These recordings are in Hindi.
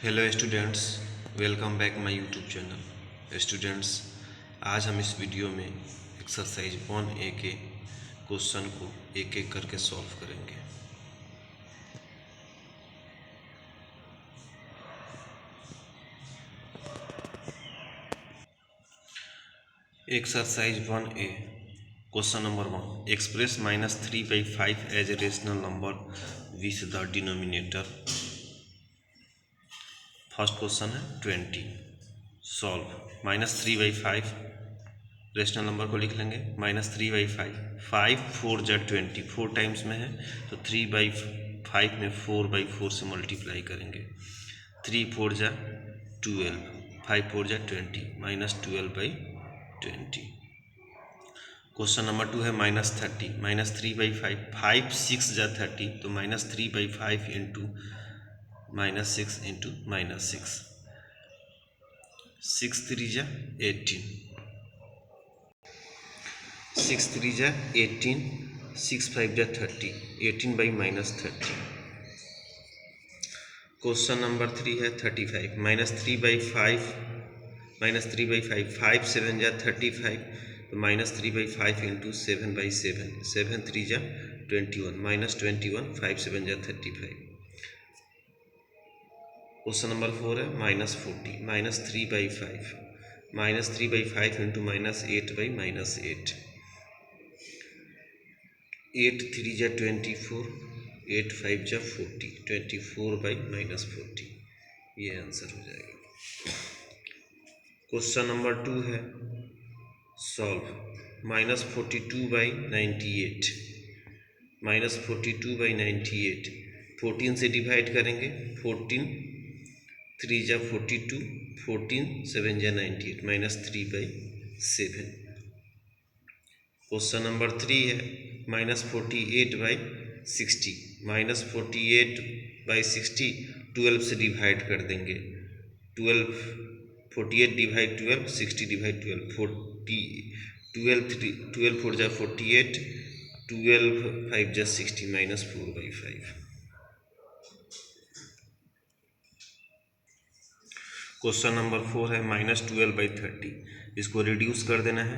Hello students, welcome back my YouTube channel. Students, आज हम इस वीडियो में एक्सरसाइज 1A के क्वेश्चन को एक एक करके सॉल्व करेंगे। Exercise 1A question number 1, express -3/5 as a rational number with the denominator. First question है 20। सॉल्व -3/5 रेशनल नंबर को लिख लेंगे। -3/5, 5×4 = 20, 4 टाइम्स में है तो 3/5 में 4/4 से मल्टीप्लाई करेंगे। 3×4 = 12, 5×4 = 20, -12/20। क्वेश्चन नंबर 2 है -30, -3/5, 5×6 = 30 तो -3/5 इंटू -6 इंटू -6, 6×3 = 18, 6×3 = 18, 6×5 = 30, 18/-30। क्वेश्चन नंबर 3 है 35, -3/5, 5×7 = 35 तो -3/5 इंटू 7/7, 7×3 = 21, -21, 5×7 = 35। क्वेश्चन नंबर 4 है -40, -3/5, -3/5 इंटू -8/-8, 8×3 = 24, 8×5 = 40, 24/-40, ये आंसर हो जाएगा। क्वेश्चन नंबर 2 है सॉल्व -42/98, -42/98, 14 से डिवाइड करेंगे। 14 3 = 42, 14 7 = 98, -3/7। क्वेश्चन नंबर 3 है -48/60, -48/60 12 से डिवाइड कर देंगे। 12, 48 / 12, 60 / 12, 40, 12 4 = 48, 12 5 = 60, -4/5। क्वेश्चन नंबर 4 है -12/30, इसको रिड्यूस कर देना है।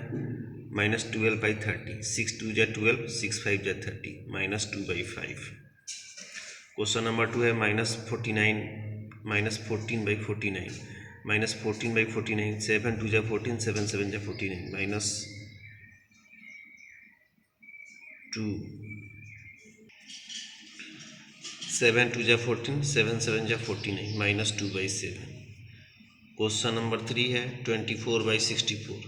-12/30, 6×2 = 12, 6×5 = 30, -2/5। क्वेश्चन नंबर 2 है -49, -14/49, -14/49, 7×2 = 14, 7×7 = 49, -2, 7×2 = 14, 7×7 = 49, -2/7। क्वेश्चन नंबर 3 है 24/64,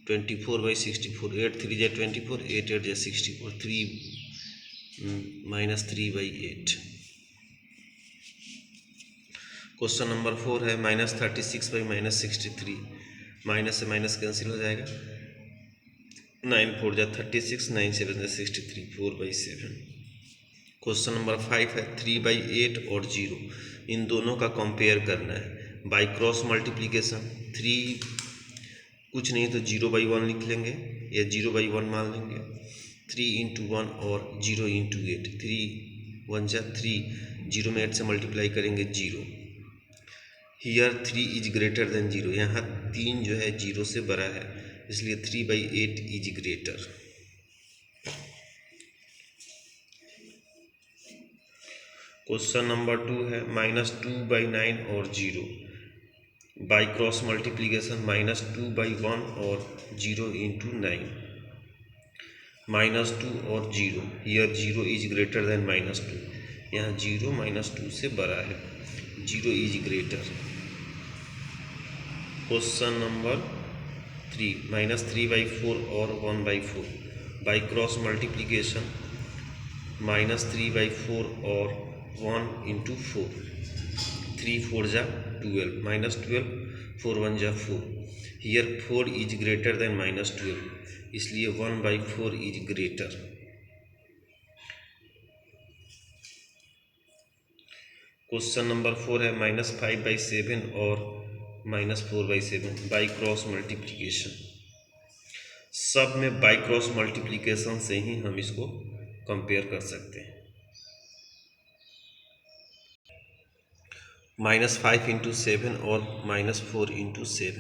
24/64, 8×3 = 24, 8×8 = 64, 3 -3/8। क्वेश्चन नंबर 4 है -36/-63, माइनस से माइनस कैंसिल हो जाएगा। 9×4 = 36, 9×7 = 63, 4/7। क्वेश्चन नंबर 5 है 3/8 और 0, इन दोनों का कंपेयर करना है बाय क्रॉस मल्टीप्लिकेशन। 3 कुछ नहीं तो 0/1 लिख लेंगे या 0/1 मान लेंगे। 3 × 1 और 0 × 8, 3×1 = 3, 0 में 8 से मल्टीप्लाई करेंगे 0। हियर 3 इज ग्रेटर देन 0, यहाँ 3 जो है 0 से बड़ा है, इसलिए 3/8 इज ग्रेटर। क्वेश्चन नंबर 2 है -2/9 और 0, बाई क्रॉस मल्टीप्लिकेशन -2/1 और 0 × 9, -2 और 0, हियर 0 इज ग्रेटर देन -2, यहाँ 0 -2 से बड़ा है, 0 इज ग्रेटर। क्वेश्चन नंबर 3 -3/4 और 1/4, बाई क्रॉस मल्टीप्लिकेशन -3/4 और 1 × 4, 3×4 = 12, -12, 4×1 = 4, हियर 4 इज ग्रेटर देन -12, इसलिए 1/4 इज ग्रेटर। क्वेश्चन नंबर 4 है -5/7 और -4/7, बाई क्रॉस मल्टीप्लिकेशन। सब में बाई क्रॉस मल्टीप्लिकेशन से ही हम इसको कंपेयर कर सकते हैं। -5 इंटू 7 और -4 इंटू 7,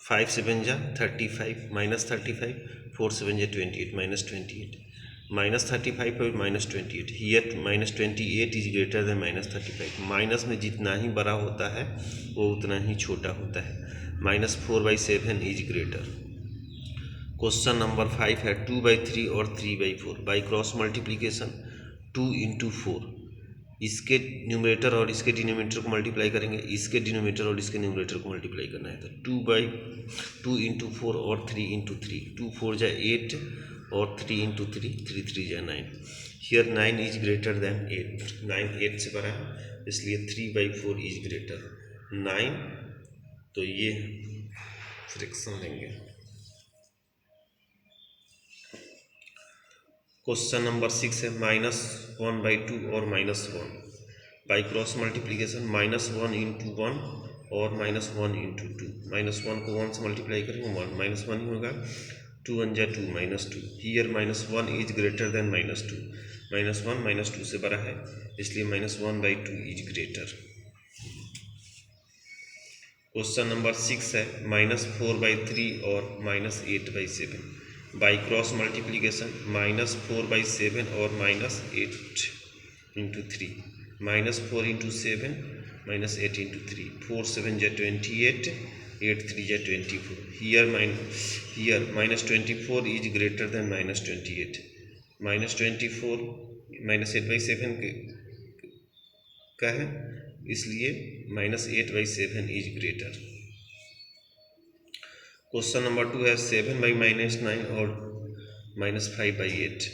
5 7 जा 35, -35, 4 7 जा 28, -28, -35 और -28, here -28 is greater than -35। Minus में जितना ही बड़ा होता है वो उतना ही छोटा होता है। -4/7 इज ग्रेटर। क्वेश्चन नंबर 5 है 2/3 और 3/4 बाई क्रॉस मल्टीप्लीकेशन 2 इंटू 4। इसके न्यूमरेटर और इसके डिनोमिनेटर को मल्टीप्लाई करेंगे, इसके डिनोमिनेटर और इसके न्यूमरेटर को मल्टीप्लाई करना है। तो 2 इंटू 4 और 3 इंटू 3, 2 4 जा 8 और 3 इंटू 3, 3 3 जा 9। हियर 9 इज ग्रेटर देन 8, 9 8 से बड़ा है, इसलिए 3/4 इज ग्रेटर 9। तो ये फ्रैक्शन लेंगे। क्वेश्चन नंबर 6 है -1/2 और -1 बाई क्रॉस मल्टीप्लीकेशन -1 इंटू 1 और -1 इंटू 2। -1 को 1 से मल्टीप्लाई करेंगे 1, -1 ही होगा। 2 1 जा 2, -2। हियर -1 इज ग्रेटर देन -2, -1 -2 से बड़ा है, इसलिए -1/2 इज ग्रेटर। क्वेश्चन नंबर 6 है -4/3 और -8/7 बाई क्रॉस मल्टीप्लीकेशन -4/7 और -8 इंटू 3, -4 इंटू 7, -8 इंटू 3, 4 7 जा 28, 8 3 जा 24। Here -24 is greater than -28। -24 -8/7 का है, इसलिए -8/7 इज ग्रेटर। क्वेश्चन नंबर 2 है 7/-9 और -5/8।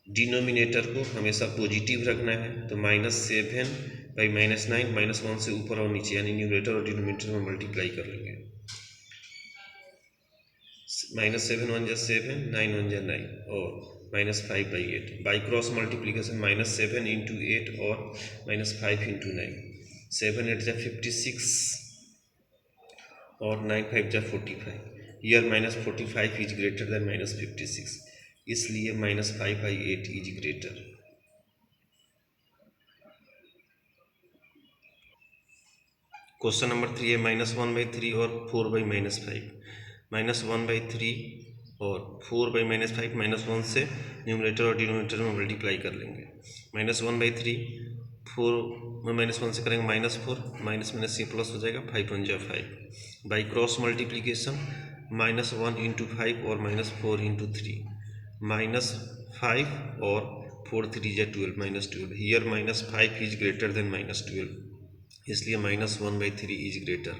डिनोमिनेटर को हमेशा पॉजिटिव रखना है, तो -7/-9 -1 से ऊपर और नीचे यानी न्यूमरेटर और डिनोमिनेटर में मल्टीप्लाई कर लेंगे। -7 1 जा 7, 9 1 जा 9 और -5/8 बाई क्रॉस मल्टीप्लीकेशन -7 इंटू 8 और -5 इंटू 9, 7 8 जा 56 और 9 5 जा 45। हियर -45 इज ग्रेटर देन -56, इसलिए -5/8 इज ग्रेटर। क्वेश्चन नंबर 3 है -1/3 और 4/-5। -1/3 और 4/-5, -1 से न्यूमरेटर और डिनोमिनेटर में मल्टीप्लाई कर लेंगे। -1/3 4 में -1 से करेंगे -4, माइनस से प्लस हो जाएगा, 5 1 जा 5 बाई क्रॉस मल्टीप्लीकेशन -1 इंटू 5 और -4 इंटू 3, -5 और 4 3 जा 12, -12। हियर -5 इज ग्रेटर देन -12, इसलिए -1/3 इज ग्रेटर।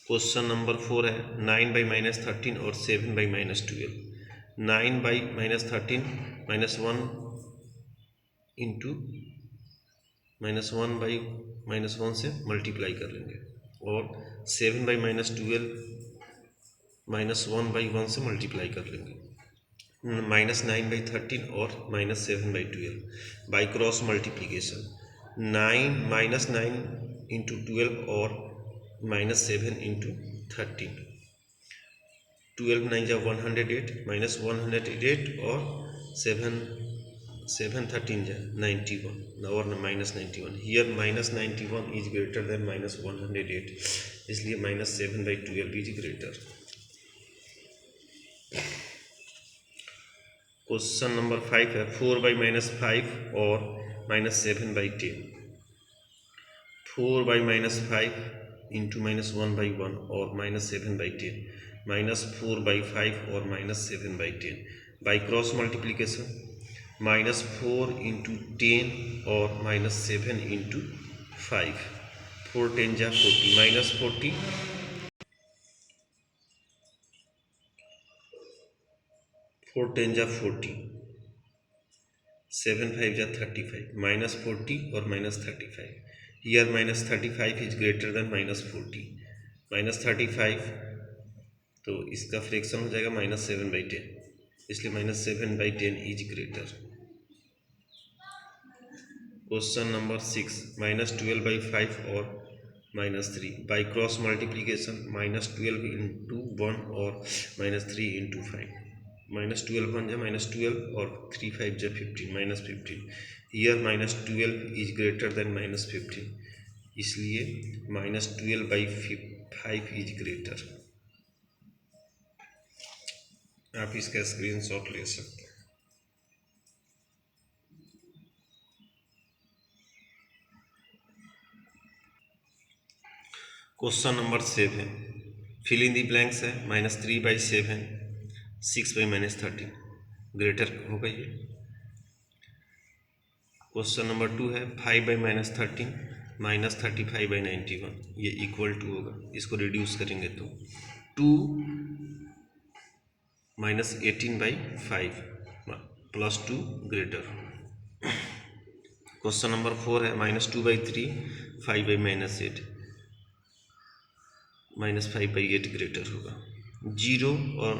क्वेश्चन नंबर 4 है 9/-13 और 7/-12। 9/-13 -1 इंटू -1/-1 से मल्टीप्लाई कर लेंगे और 7/-12 -1/1 से मल्टीप्लाई कर लेंगे। -9/13 और -7/12 बाई क्रॉस मल्टीप्लीकेशन 9 इंटू 12 और -7 इंटू 13, 12 9 जा 108, -108 और 7 7 13 जा 91 और -91। हियर -91 इज ग्रेटर देन -108, इसलिए -7/12 इज ग्रेटर। क्वेश्चन नंबर 5 है 4/-5 और -7/10। 4/-5 इंटू -1/1 और -7/10, -4/5 और -7/10 बाई क्रॉस मल्टीप्लीकेशन -4 इंटू 10 और -7 इंटू 5, 4 10 जा 40, -40 4 10 जा 40, 7 5 जा 35, -40 और -35। हियर -35 इज ग्रेटर देन -40, -35 तो इसका फ्रैक्शन हो जाएगा -7/10, इसलिए -7/10 इज ग्रेटर। क्वेश्चन नंबर 6 -12/5 और -3 बाई क्रॉस मल्टीप्लीकेशन -12 इंटू 1 और -3 इंटू 5, -12 बन जाए -12 और 3 5 जा 15 -15 हियर -12 इज ग्रेटर देन -15, इसलिए -12/5 इज ग्रेटर। आप इसका स्क्रीनशॉट ले सकते हैं। Question number 7 fill in the blanks है -3/7 6/-13 ग्रेटर होगा ये। क्वेश्चन नंबर 2 है 5/-13 -35/91 ये इक्वल टू होगा। इसको रिड्यूस करेंगे तो 2 -18/5 +2 ग्रेटर। क्वेश्चन नंबर 4 है -2/3 5/-8 -5/8 ग्रेटर होगा। 0 और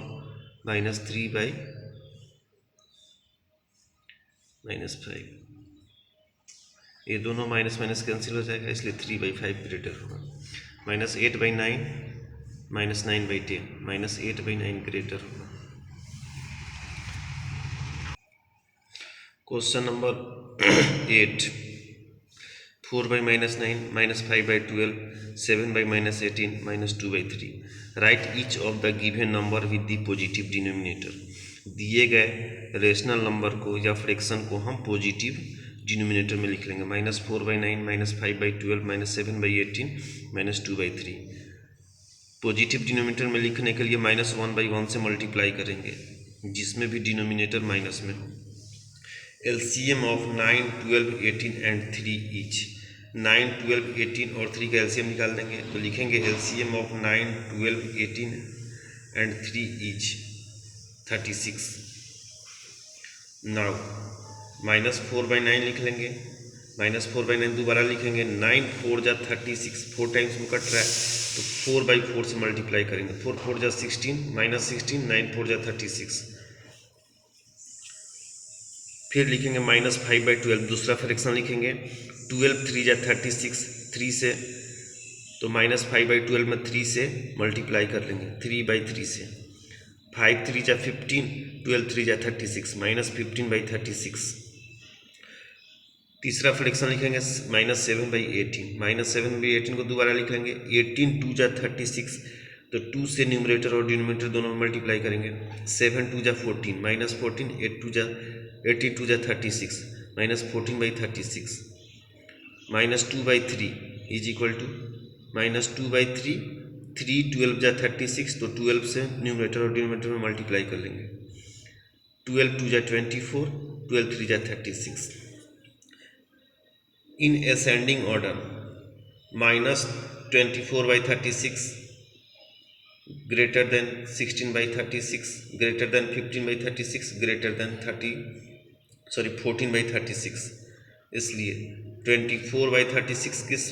-3/-5 ये दोनों माइनस माइनस कैंसिल हो जाएगा, इसलिए 3/5 ग्रेटर होगा। -8/9 -9/10 -8/9 ग्रेटर होगा। Question number 8 4/-9 -5/12 7/-18 -2/3 right each of the given number with the positive denominator. दिए गए रेशनल नंबर को या फ्रैक्शन को हम पॉजिटिव डिनोमिनेटर में लिख लेंगे। -4/9 -5/12 -7/18 -2/3। पॉजिटिव डिनोमिनेटर में लिखने के लिए -1/1 से मल्टीप्लाई करेंगे, जिसमें भी डिनोमिनेटर माइनस में। LCM of 9 12 18 and 3 each. 9 12 18 और 3 का एलसीएम निकाल देंगे तो लिखेंगे LCM of 9 12 18 and 3 each 36। Now -4/9 लिख लेंगे। -4/9 दोबारा लिखेंगे। 9 4 जा 36 4 टाइम्स में कट रहा है तो 4/4 से मल्टीप्लाई करेंगे। 4 4 जा 16 -16 9 4 जा 36। फिर लिखेंगे -5/12 दूसरा फ्रैक्शन लिखेंगे। 12 3 जा 36 3 से तो -5/12 में 3 से मल्टीप्लाई कर लेंगे 3/3 से। 5 3 जा 15 12 3 जा 36 -15/36। तीसरा फ्रैक्शन लिखेंगे -7/18 -7/18 को दोबारा लिख लेंगे। 18 2 जा 36 तो 2 से न्यूमरेटर और डिनोमिनेटर दोनों में मल्टीप्लाई करेंगे। 7 2 जा 14 -14 8 2 जा 36 -14/36 -2/3 इज इक्वल टू -2/3 3 12 जा 36 तो 12 से न्यूमरेटर और डिनोमिनेटर में मल्टीप्लाई कर लेंगे। 12 2 जा 24 12 3 जा 36। In ascending order -24/36 greater than 16/36 greater than 15/36 greater than 14/36। इसलिए 24/36 किस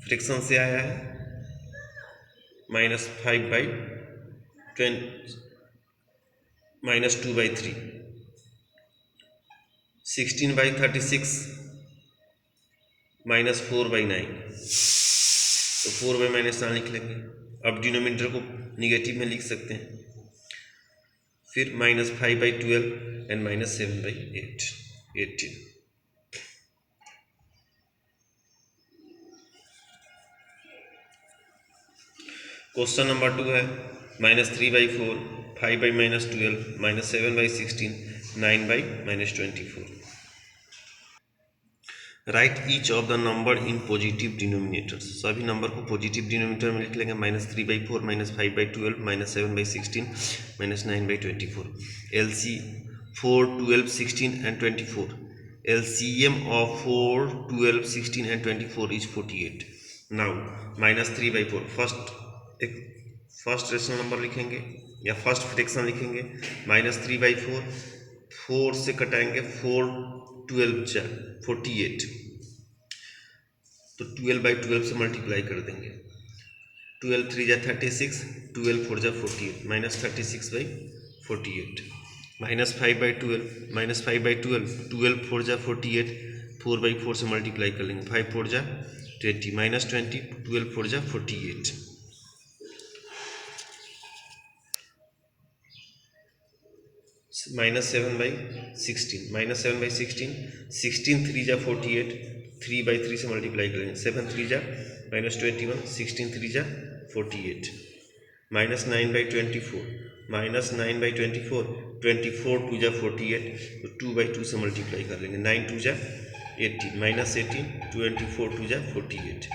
फ्रैक्शन से आया है? -2/3। 16/36 -4/9 तो 4/-9 लिख लेंगे। अब डिनोमिनेटर को निगेटिव में लिख सकते हैं। फिर -5/12 एंड -7/8 18। क्वेश्चन नंबर 2 है -3/4 5/-12 -7/16 9/-24। Right each of the number in positive denominators. सभी नंबर को पॉजिटिव डिनोमिनेटर में लिख लेंगे। -3/4 -5/12 -7/16 -9/24। LC 4 12 16 and 24। LCM of 4 12 16 and 24 is 48। Now -3/4 first rational number लिखेंगे या फर्स्ट फ्रैक्शन लिखेंगे। -3/4 4 से कटाएंगे 4 12 जा 48 तो 12/12 से मल्टीप्लाई कर देंगे। 12 3 जा 36 12 4 जा 48 -36/48। -5/12 12 4 जा 48 4/4 से मल्टीप्लाई कर लेंगे। 5 4 जा 20 -20 12 4 जा 48। -7/16, -7/16, 16 3 जा 48, 3/3 से मल्टीप्लाई करेंगे, 7 3 जा -21, 16 3 जा 48, -9/24, -9/24, 24 2 जा 48, तो 2/2 से मल्टीप्लाई कर लेंगे, 9 2 जा 18, -18, 24 2 जा 48।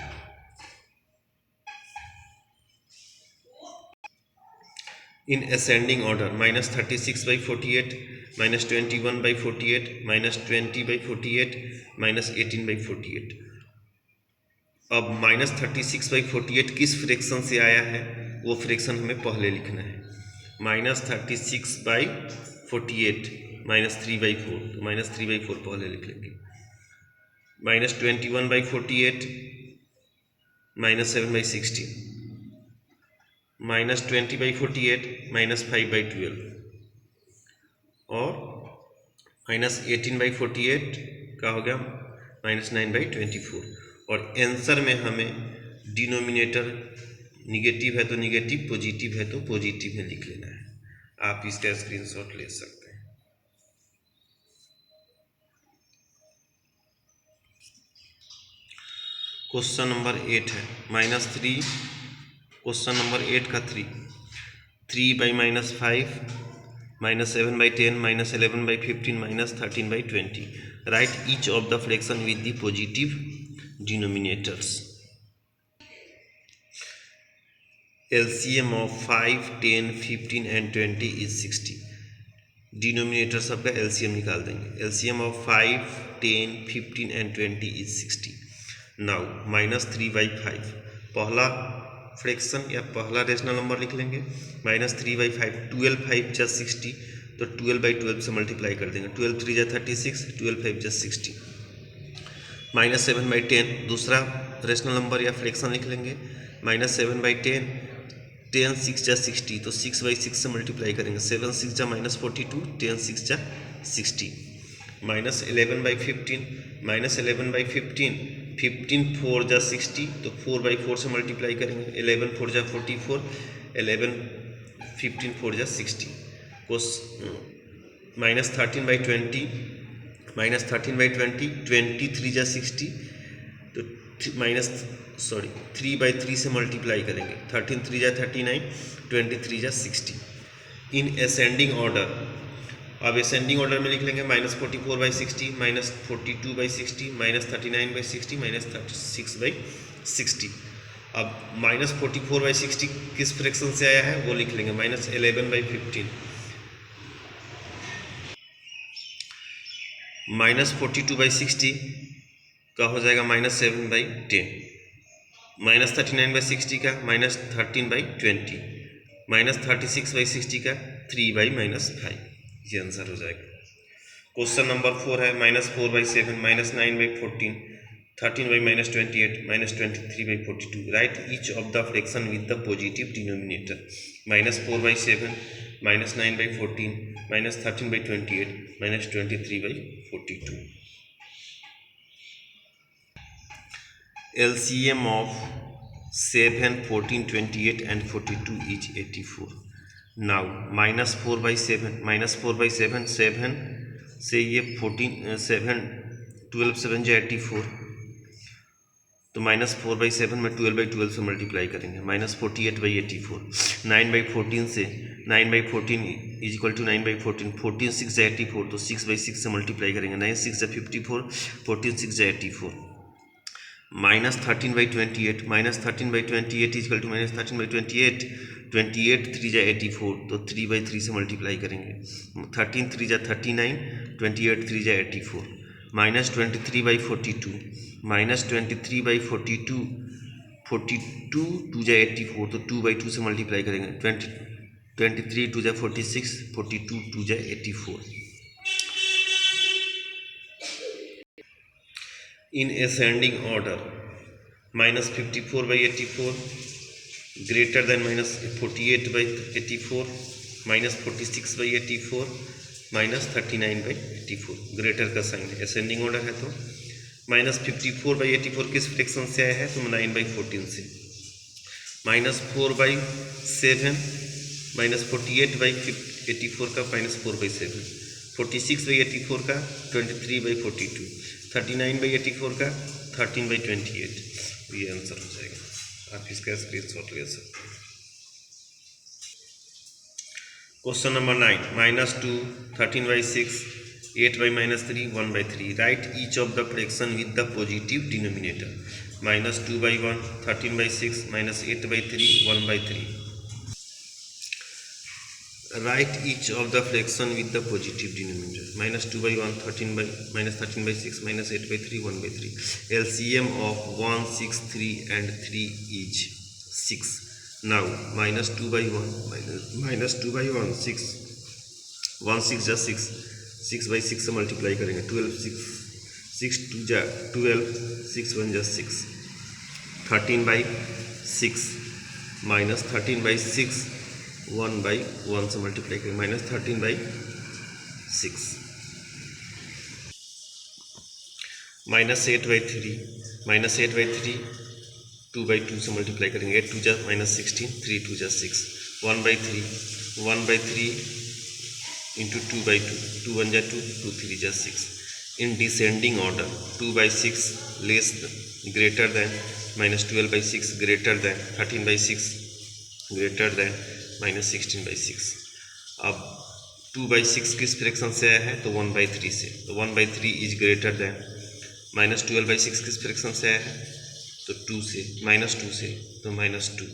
In ascending order, -36/48, -21/48, -20/48, -18/48। अब -36/48 किस फ्रैक्शन से आया है वो फ्रैक्शन हमें पहले लिखना है। -36/48 -3/4, तो -3/4 पहले लिख लेंगे। -21/48 -7/16, -20/48 -5/12, और -18/48 का हो गया -9/24। और आंसर में हमें डिनोमिनेटर निगेटिव है तो निगेटिव, पॉजिटिव है तो पॉजिटिव में लिख लेना है। आप इसका स्क्रीनशॉट ले सकते हैं। क्वेश्चन नंबर 8 है -3, क्वेश्चन नंबर 8 का 3 3/-5, -7/10, -11/15, -13/20। Right each of the fraction with the positive denominators. LCM of 5, 10, 15 and 20 is 60। Denominator सबका LCM निकाल देंगे। LCM of 5, 10, 15 and 20 is 60। Now -3/5 पहला फ्रैक्शन या पहला रेशनल नंबर लिख लेंगे। -3/5, 12 5 जा 60, तो 12/12 से मल्टीप्लाई कर देंगे। 12 3 जा 36, 12 5 जा 60। -7/10 दूसरा रेशनल नंबर या फ्रैक्शन लिख लेंगे। -7/10, 10 6 जा 60, तो 6/6 से मल्टीप्लाई करेंगे। 7 6 जा -42, 10 6 जा 60। -11/15, -11/15, 15 4 जा 60, तो 4/4 से मल्टीप्लाई करेंगे। 11 4 जा 44, 11 15 4 जा 60। -13/20, -13/20, 23 जा 60, तो 3/3 से मल्टीप्लाई करेंगे। 13 3 जा 39, 23 जा 60। इन असेंडिंग ऑर्डर, अब असेंडिंग ऑर्डर में लिख लेंगे -44/60, -42/60, -39/60, -36/60। अब -44/60 किस फ्रैक्शन से आया है वो लिख लेंगे। -11/15, -42/60 का हो जाएगा -7/10, -39/60 का -13/20, -36/60 का 3/-5। ये आंसर हो जाएगा। क्वेश्चन नंबर 4 है -4/7, -9/14, 13/-28, -23/42। Right each of the fraction with the positive denominator. -4/7, -9/14, -13/28, -23/42। LCM of 7, 14, 28 and 42 is 84। Now -4/7, -4/7, 7 से ये 14, 7 12 7 जा 84, तो -4/7 में 12/12 से मल्टीप्लाई करेंगे। -48/84, 9/14 से 9/14 इज इक्वल टू 9/14, 14 6 जा 84, तो 6/6 से मल्टीप्लाई करेंगे। 9 6 जा 54, 14 6 जा 84। -13/28, -13/28 इज इक्वल टू -13/28, 28 3 जा 84, तो 3/3 से मल्टीप्लाई करेंगे। 13 3 जा 39, 28 3 जा 84। -23/42, -23/42, 42 2 जा 84, तो 2/2 से मल्टीप्लाई करेंगे। 23 2 जा 46, 42 2 जा 84। In ascending order, -54/84 greater than -48/84, -46/84, -39/84। Greater का साइन है, असेंडिंग ऑर्डर है तो। -54/84 किस फ्रैक्शन से आया है तो 9/14 से। -4/7, -48/84, 84 का -4/7, 46/84 का 23/42, 39/84 का 13/28। ये आंसर हो जाएगा। आप इसका स्क्रीनशॉट ले सकते हैं। Question number 9, -2, 13/6, 8/-3, 1/3. Write each of the fraction with the positive denominator. -2/1, 13/6, -8/3, 1/3. Write each of the fraction with the positive denominator. -2/1, 13/6, -8/3, 1/3. LCM of 1, 6, 3 and 3 is 6. Now -2/1, -2/1, 6, 1 6 जा 6, 6/6 से मल्टीप्लाई करेंगे 12, 6 2 जा 12, 6 1 जा 6, 13/6 -13/6 1/1 से मल्टीप्लाई करेंगे -13/6, -8/3, -8/3 2/2 से मल्टीप्लाई करेंगे 8 2 जा -16, 3 2 जा 6, 1/3, 1/3 इंटू 2/2, 2 1 जा 2, 2 3 जा 6. In descending order, 2/6 less greater than, -12/6 greater than, 13/6 greater than, -16/6. अब 2/6 किस फ्रैक्शन से आया है? तो 1/3 से, तो 1/3 इज ग्रेटर दैन. -12/6 किस फ्रैक्शन से आया है? तो 2 से, -2 से, तो -2.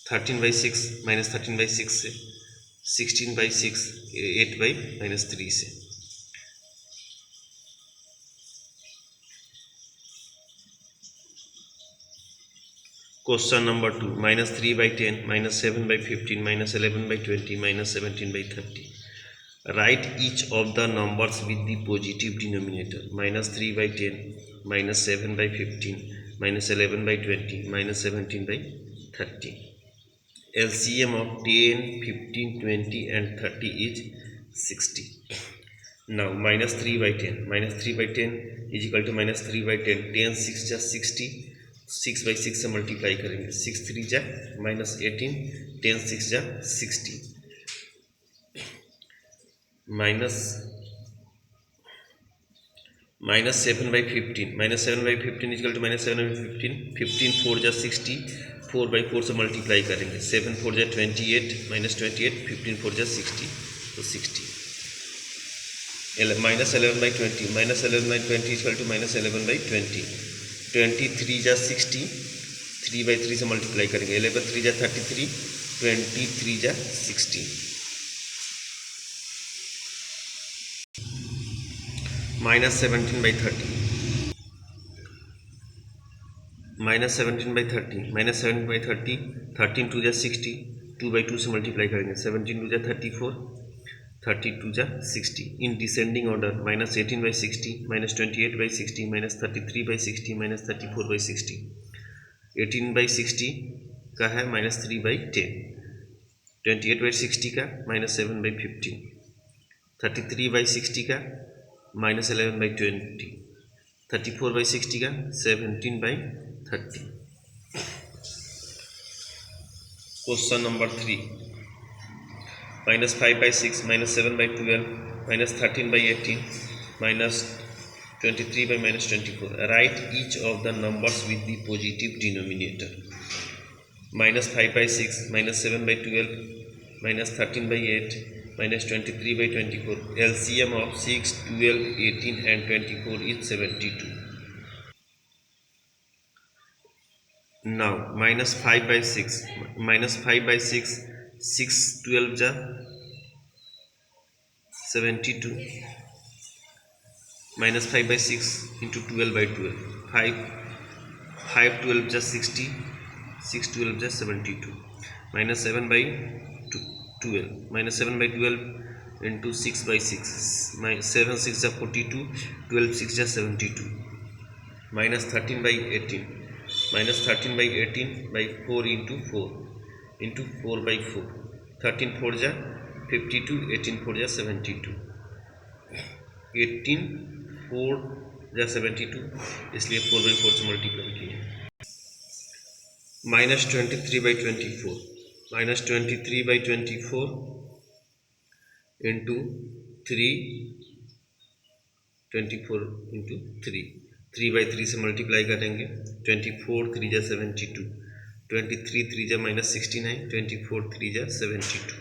13/6 -13/6 से, 16/6, 8/-3 से. Question number 2, -3/10, -7/15, -11/20, -17/30. Write each of the numbers with the positive denominator. -3/10, -7/15, -11/20, -17/30. LCM of 10, 15, 20 and 30 is 60. Now -3/10, -3/10 is equal to -3/10, 10 6 जा 60, 6/6 से मल्टीप्लाई करेंगे, 6 3 जा -18, 10 6 जा 60, -7/15, -7/15 is equal to -7/15, 15 4 जा 60, 4/4 से मल्टीप्लाई करेंगे, 7 4 जा 28, -28, 15 4 जा 60, तो 60. -11/20, -11/20 is equal to -11/20, 23 जा 60, 3/3 से मल्टीप्लाई करेंगे, 11 3 जा 33, 23 जा 60. -17/30, -17/30, -17/30, 13 2 जा 60, 2/2 से मल्टीप्लाई करेंगे, 17 2 जा 34, 32 जा 60. In descending order, -18/60, -28/60, -33/60, -34/60. 18/60 का है -3/10, 28/60 का -7/15, 33/60 का -11/20, 34/60 का 17/30. Question number 3, -5/6, -7/12, -13/18, -23/-24. Write each of the numbers with the positive denominator. -5/6, -7/12, -13/8, -23/24. LCM of 6, 12, 18 and 24 is 72. Now -5/6, -5/6, 6 12 जा 72, -5/6 into 12/12, 5 12 जा 60, 6 12 जा 72, -7/12, -7/12 into 6/6, 7 6 जा 42, 12 6 जा 72, -13/18, -13/18 by 4 into 4 into 4/4, 13 4 जा 52, 18 4 जा 72, 18 4 जा 72, इसलिए 4/4 से मल्टीप्लाई किए. -23/24, -23/24 इंटू 3, 24 इंटू 3/3 से मल्टीप्लाई करेंगे। 24 3 जा 72, 23 3 जा -69, 24 3 जा 72।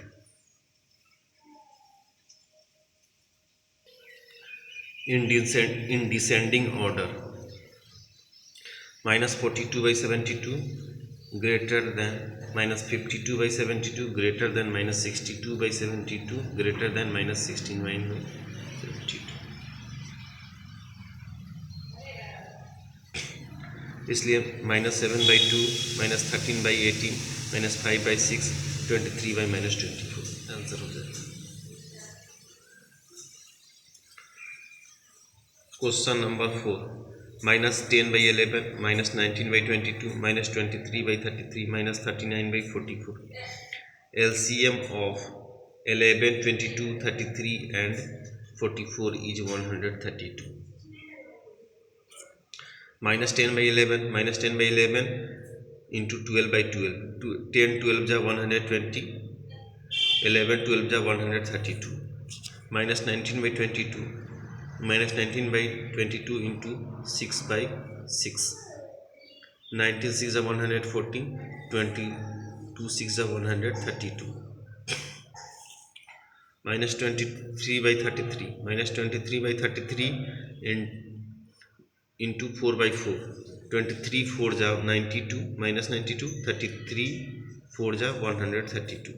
in descending order, -42/72 greater than -52/72 greater than -62/72 greater than -69/72। इसलिए -7/2 -13/18 -5/6 23/-24 आंसर हो जाता है। Question number 4, -10/11 -19/22 -23/33 -39/44। LCM of 11, 22, 33 and 44 is 132। -10/11 into 12/12, 10 12 जा 120, 11 12 जा 132, -19/22 into 6/6, 19 6 जा 140, 22 6 जा 132, -23/33 into 4/4, 23 4 जा 92, -92, 33 4 जा 132,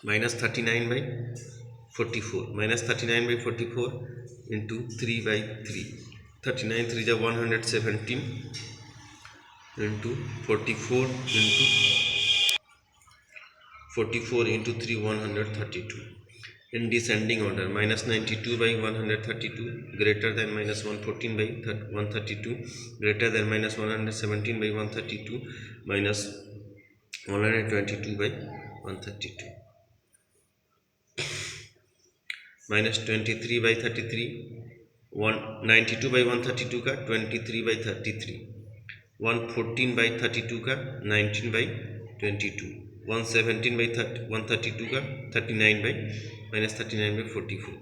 -39/44 into 3/3, 39 3 जा 117 into 44 into 3 132। in descending order, -92/132 greater than -114/132 greater than -117/132 -122/132। -23/33, 92/132 का 23/33, 114/32 का 19/22, 117/132 का 39/-39/44,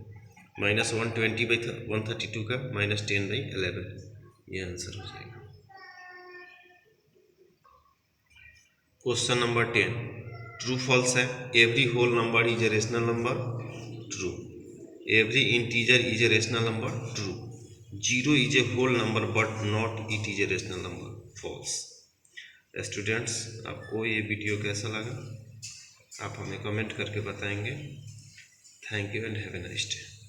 -120/132 का -10/11। ये आंसर हो जाएगा। क्वेश्चन नंबर 10, ट्रू फॉल्स है। Every whole number is a rational number, true. Every integer is a rational number, true. 0 is a whole number but not it is a rational number, false. Students, आपको ये वीडियो कैसा लगा आप हमें कमेंट करके बताएंगे। Thank you and have a nice day.